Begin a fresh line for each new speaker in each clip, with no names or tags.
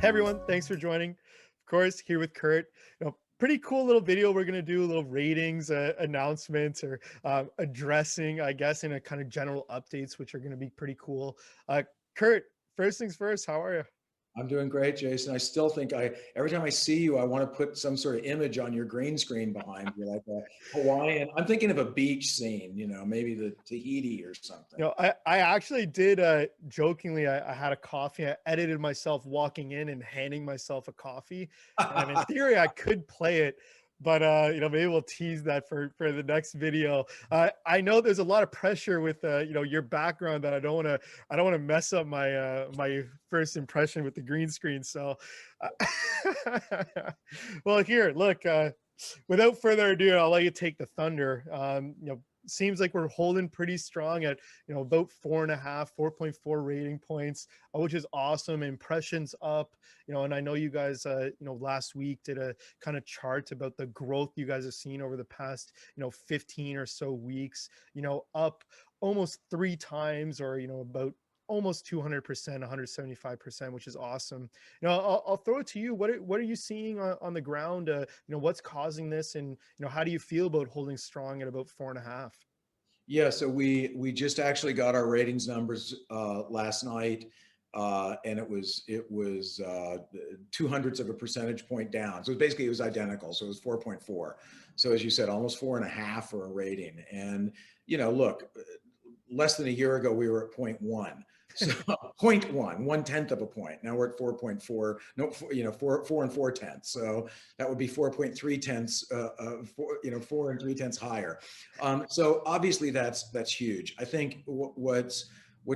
Hey everyone, thanks for joining. Of course, here with Kurt. Pretty cool little video. We're gonna do a little ratings, announcements, or addressing, I guess, in a kind of general updates, which are gonna be pretty cool. Kurt, first things first. How are you?
I'm doing great, Jason. I still think every time I see you, I want to put some sort of image on your green screen behind you, like a Hawaiian. I'm thinking of a beach scene, maybe the Tahiti or something.
I actually did jokingly. I had a coffee. I edited myself walking in and handing myself a coffee, and in theory, I could play it. But maybe we'll tease that for the next video. I know there's a lot of pressure with your background that I don't want to mess up my first impression with the green screen. So, well, here, look. Without further ado, I'll let you take the thunder. Seems like we're holding pretty strong at about 4.5, 4.4 rating points, which is awesome. Impressions up, and I know you guys last week did a kind of chart about the growth you guys have seen over the past 15 or so weeks, up almost three times, or about almost 200%, 175%, which is awesome. I'll throw it to you. What are you seeing on the ground? What's causing this, and how do you feel about holding strong at about 4.5?
Yeah, so we just actually got our ratings numbers last night, and it was 200ths of a percentage point down. So basically it was identical. So it was 4.4. So as you said, almost 4.5 for a rating. And look, less than a year ago we were at point 0.1. So point 0.1, 1/10 of a point. Now we're at 4.4. No, 4 and 4/10. So that would be 4.3 tenths. 4 and 3/10 higher. So obviously that's huge. I think what's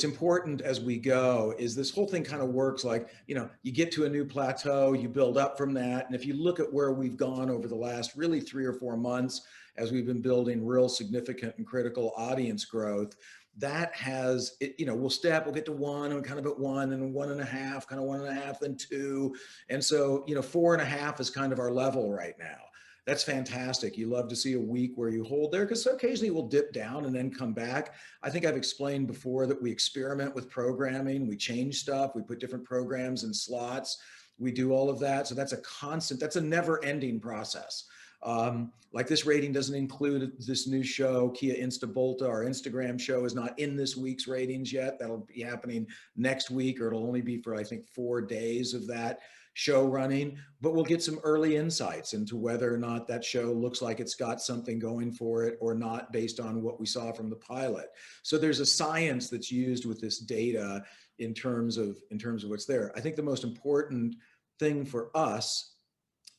important as we go is this whole thing kind of works like, you get to a new plateau, you build up from that. And if you look at where we've gone over the last really 3 or 4 months, as we've been building real significant and critical audience growth, that has it, we'll get to 1 and kind of at 1 and 1.5, kind of 1.5, then 2. And so, 4.5 is kind of our level right now. That's fantastic. You love to see a week where you hold there, because occasionally we'll dip down and then come back. I think I've explained before that we experiment with programming, we change stuff, we put different programs in slots, we do all of that. So that's a constant, that's a never ending process. Like this rating doesn't include this new show, Kia Instabolta. Our Instagram show is not in this week's ratings yet. That'll be happening next week, or it'll only be for, I think, 4 days of that show running. But we'll get some early insights into whether or not that show looks like it's got something going for it or not, based on what we saw from the pilot. So there's a science that's used with this data in terms of what's there. I think the most important thing for us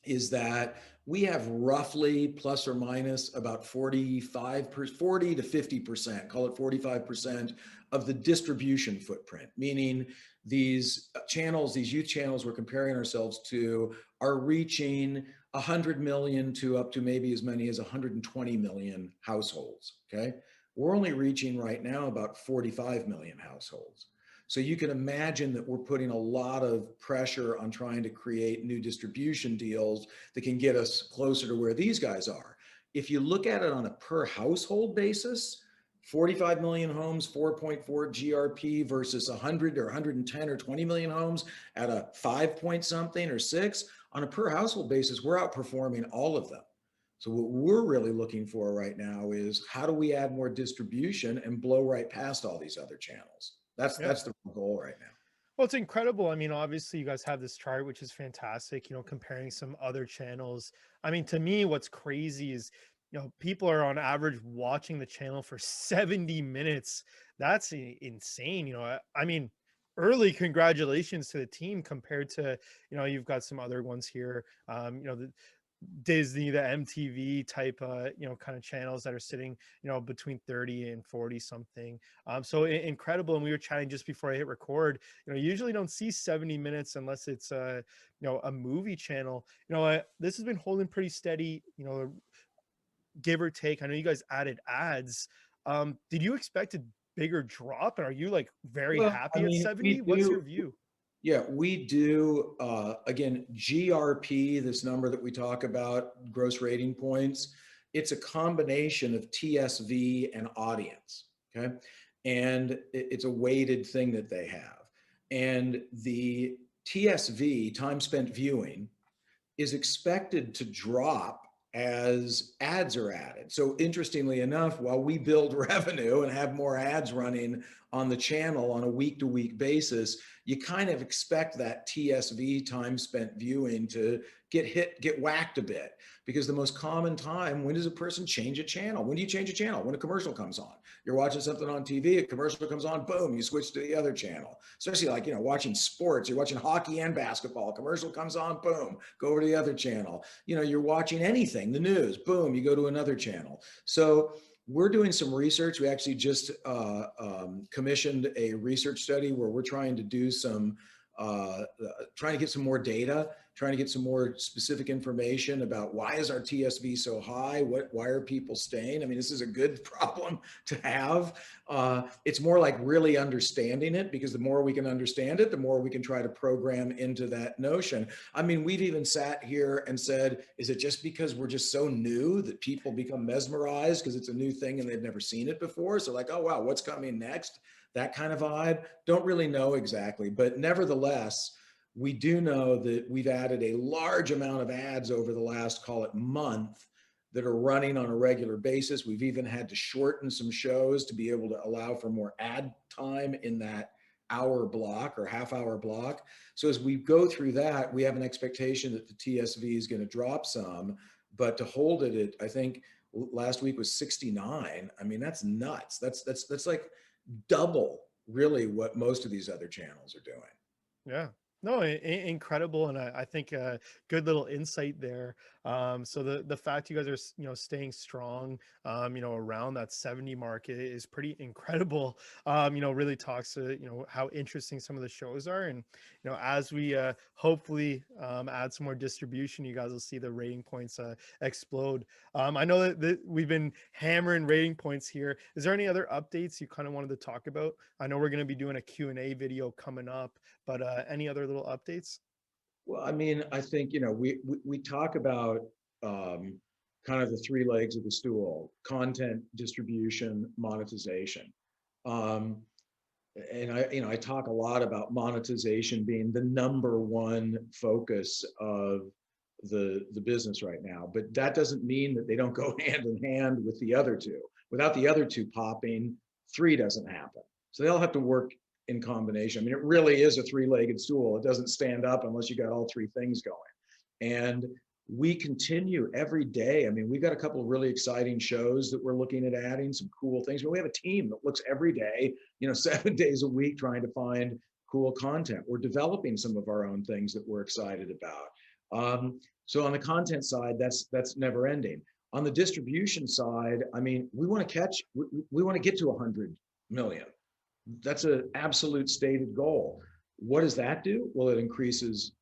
is that we have roughly plus or minus about 40 to 50%, call it 45% of the distribution footprint, meaning these channels, these youth channels we're comparing ourselves to, are reaching 100 million to up to maybe as many as 120 million households. Okay. We're only reaching right now about 45 million households. So you can imagine that we're putting a lot of pressure on trying to create new distribution deals that can get us closer to where these guys are. If you look at it on a per household basis, 45 million homes, 4.4 GRP versus 100 or 110 or 20 million homes at a 5 point something or 6, on a per household basis, we're outperforming all of them. So what we're really looking for right now is, how do we add more distribution and blow right past all these other channels?
Yeah.
That's the goal right now.
Well, it's incredible. I mean, obviously, you guys have this chart, which is fantastic, comparing some other channels. I mean, to me, what's crazy is, people are on average watching the channel for 70 minutes. That's insane. I mean, early congratulations to the team compared to, you've got some other ones here. The Disney, the MTV type, kind of channels that are sitting, between 30 and 40 something. So incredible. And we were chatting just before I hit record. You usually don't see 70 minutes unless it's a movie channel. This has been holding pretty steady, give or take. I know you guys added ads. Did you expect a bigger drop? And are you like very
Well, I
happy at
mean,
70? What's your view?
yeah, we do. Again, GRP, this number that we talk about, gross rating points, it's a combination of TSV and audience. Okay. And it's a weighted thing that they have. And the TSV, time spent viewing, is expected to drop as ads are added. So interestingly enough, while we build revenue and have more ads running on the channel on a week to week basis, you kind of expect that TSV, time spent viewing, to get whacked a bit, because the most common time, when does a person change a channel? When do you change a channel? When a commercial comes on. You're watching something on TV, a commercial comes on, boom, you switch to the other channel. Especially like, watching sports, you're watching hockey and basketball, a commercial comes on, boom, go over to the other channel. You're watching anything, the news, boom, you go to another channel. So we're doing some research. We actually just commissioned a research study where we're trying to do some, trying to get some more data, trying to get some more specific information about why is our TSV so high? Why are people staying? I mean, this is a good problem to have. It's more like really understanding it, because the more we can understand it, the more we can try to program into that notion. I mean, we've even sat here and said, is it just because we're just so new that people become mesmerized because it's a new thing and they've never seen it before? So like, oh, wow, what's coming next? That kind of vibe. Don't really know exactly, but nevertheless, we do know that we've added a large amount of ads over the last, call it, month, that are running on a regular basis. We've even had to shorten some shows to be able to allow for more ad time in that hour block or half hour block. So as we go through that, we have an expectation that the TSV is going to drop some, but to hold it at, I think last week was 69. I mean, that's nuts. That's like double really what most of these other channels are doing.
Yeah. No, incredible, and I think good little insight there. So the fact you guys are staying strong, around that 70 mark is pretty incredible. Really talks to how interesting some of the shows are, and as we hopefully add some more distribution, you guys will see the rating points explode. I know that we've been hammering rating points here. Is there any other updates you kind of wanted to talk about? I know we're going to be doing a Q&A video coming up, but any other little updates?
Well, I mean, I think, we talk about um, kind of the three legs of the stool: content, distribution, monetization. Um, and I talk a lot about monetization being the number one focus of the business right now, but that doesn't mean that they don't go hand in hand with the other two. Without the other two popping, three doesn't happen. So they'll have to work in combination. I mean, it really is a three-legged stool. It doesn't stand up unless you got all three things going. And we continue every day. I mean, we've got a couple of really exciting shows that we're looking at adding, some cool things. But we have a team that looks every day, 7 days a week, trying to find cool content. We're developing some of our own things that we're excited about. So on the content side, that's never ending. On the distribution side, I mean, we want to get to 100 million. That's an absolute stated goal. What does that do? Well, it increases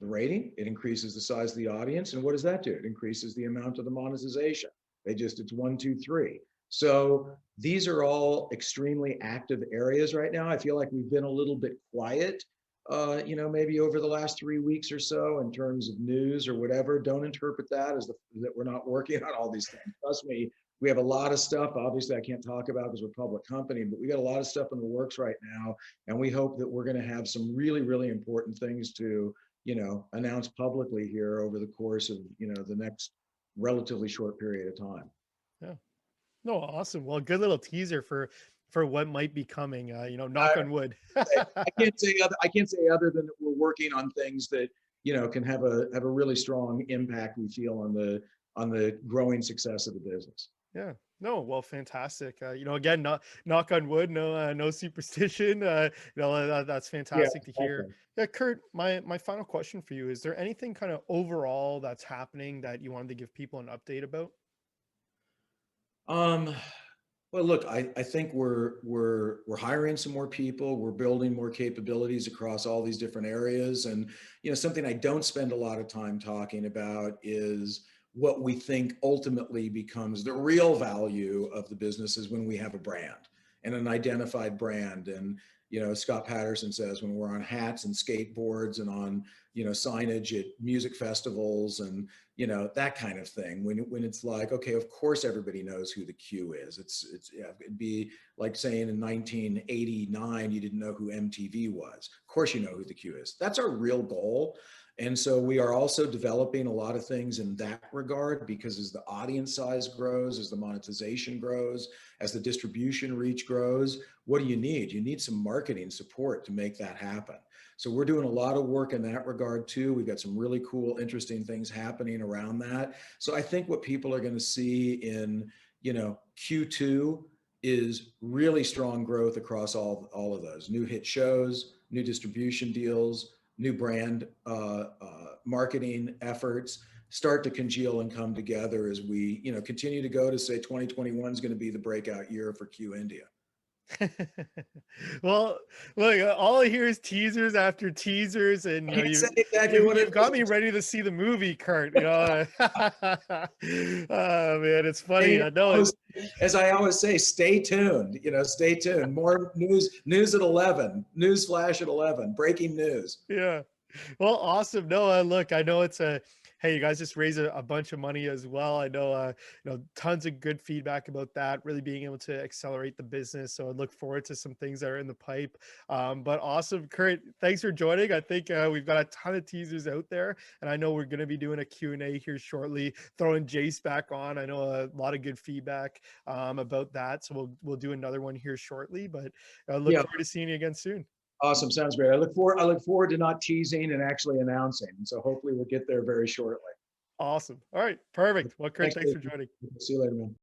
the rating, it increases the size of the audience, and what does that do? It increases the amount of the monetization. It's 1, 2, 3. So these are all extremely active areas right now. I feel like we've been a little bit quiet, maybe over the last 3 weeks or so in terms of news or whatever. Don't interpret that as that we're not working on all these things. Trust me, we have a lot of stuff. Obviously, I can't talk about because we're a public company, but we got a lot of stuff in the works right now. And we hope that we're going to have some really, really important things to, announce publicly here over the course of, the next relatively short period of time.
Yeah. No, awesome. Well, good little teaser for what might be coming. Knock
I,
on wood.
I can't say other than that we're working on things that, can have a really strong impact, we feel, on the growing success of the business.
Yeah. No, well, fantastic. Again, knock on wood, no superstition. That's
Yeah,
fantastic to hear.
exactly.
Yeah, Kurt, my final question for you, is there anything kind of overall that's happening that you wanted to give people an update about?
Um, well, look, I think we're hiring some more people. We're building more capabilities across all these different areas. And something I don't spend a lot of time talking about is what we think ultimately becomes the real value of the business is when we have a brand. and an identified brand. And, you know, Scott Patterson says, when we're on hats and skateboards and on, you know, signage at music festivals and, you know, that kind of thing, when it's like, okay, of course everybody knows who the Q is. It's yeah, it'd be like saying in 1989 you didn't know who MTV was. Of course you know who the Q is. That's our real goal. And so we are also developing a lot of things in that regard, because as the audience size grows, as the monetization grows, as the distribution reach grows, what do you need? You need some marketing support to make that happen. So we're doing a lot of work in that regard too. We've got some really cool, interesting things happening around that. So I think what people are going to see in, you know, Q2 is really strong growth across all of those new hit shows, new distribution deals, new brand marketing efforts start to congeal and come together as we, you know, continue to go to say 2021 is going to be the breakout year for Q India.
Well, look, all I hear is teasers after teasers, and
I can't say exactly what it
you've got me
is.
ready to see the movie, Kurt. You know, oh man, it's funny.
Hey,
I know it.
as I always say, stay tuned. You know, stay tuned. More news at 11. News flash at 11. Breaking news.
Yeah. Well, awesome. No, look, I know it's a, hey, you guys just raised a bunch of money as well. I know, tons of good feedback about that, really being able to accelerate the business. So I look forward to some things that are in the pipe. But awesome, Kurt, thanks for joining. I think we've got a ton of teasers out there, and I know we're going to be doing a Q&A here shortly, throwing Jace back on. I know a lot of good feedback about that. So we'll do another one here shortly, but I look
Yeah,
forward to seeing you again soon.
awesome. Sounds great. I look forward to not teasing and actually announcing. And so hopefully we'll get there very shortly.
Awesome. All right. Perfect. Well, Kurt,
Thanks,
thanks
Dave.
for joining.
See you later, man.